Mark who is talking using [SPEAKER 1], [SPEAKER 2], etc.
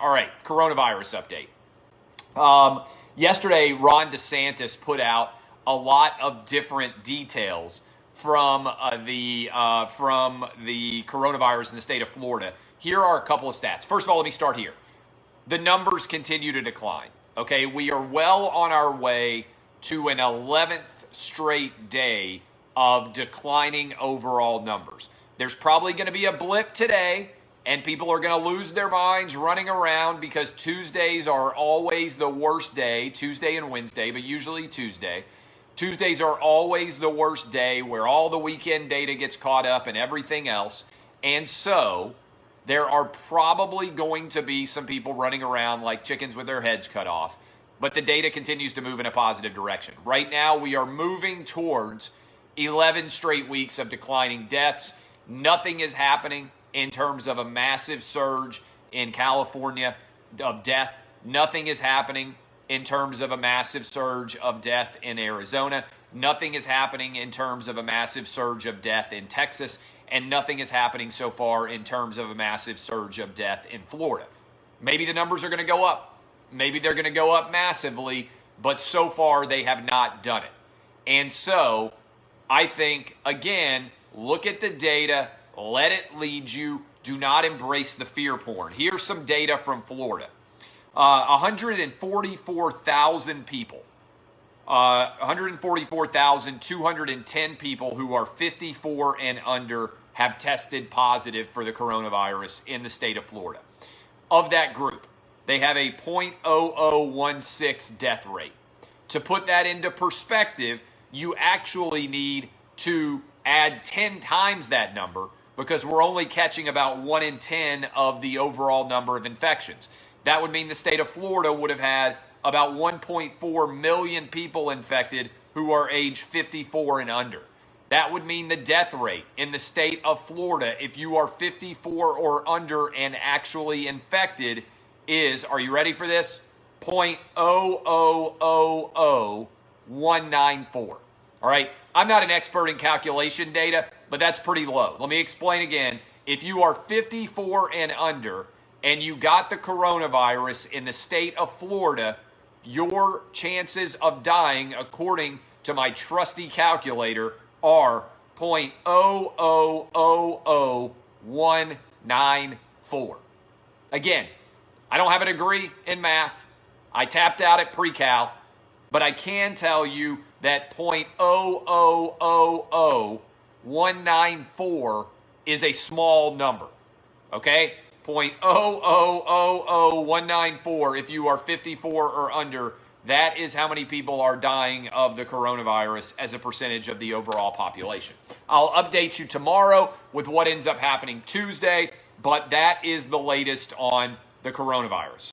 [SPEAKER 1] All right, coronavirus update. Yesterday, Ron DeSantis put out a lot of different details from the coronavirus in the state of Florida. Here are a couple of stats. First of all, let me start here. The numbers continue to decline. Okay, we are well on our way to an 11th straight day of declining overall numbers. There's probably going to be a blip today, and people are going to lose their minds running around because Tuesdays are always the worst day, Tuesday and Wednesday, but usually Tuesday. Tuesdays are always the worst day where all the weekend data gets caught up and everything else. And so there are probably going to be some people running around like chickens with their heads cut off, but the data continues to move in a positive direction. Right now, we are moving towards 11 straight weeks of declining deaths. Nothing is happening in terms of a massive surge in California of death. Nothing is happening in terms of a massive surge of death in Arizona. Nothing is happening in terms of a massive surge of death in Texas. And nothing is happening so far in terms of a massive surge of death in Florida. Maybe the numbers are going to go up. Maybe they're going to go up massively, but so far they have not done it. And so I think, again, look at the data, let it lead you. Do not embrace the fear porn. Here's some data from Florida. 144,000 people. 144,210 people who are 54 and under have tested positive for the coronavirus in the state of Florida. Of that group, they have a 0.0016 death rate. To put that into perspective, you actually need to add 10 times that number because we're only catching about 1 in 10 of the overall number of infections. That would mean the state of Florida would have had about 1.4 million people infected who are age 54 and under. That would mean the death rate in the state of Florida, if you are 54 or under and actually infected, is, are you ready for this? 0.0000194. All right, I'm not an expert in calculation data, but that's pretty low. Let me explain again. If you are 54 and under and you got the coronavirus in the state of Florida, your chances of dying, according to my trusty calculator, are 0.0000194. Again, I don't have a degree in math. I tapped out at pre-cal, but I can tell you that 0.0000194 is a small number, okay? 0.0000194 if you are 54 or under. That is how many people are dying of the coronavirus as a percentage of the overall population. I'll update you tomorrow with what ends up happening Tuesday, but that is the latest on the coronavirus.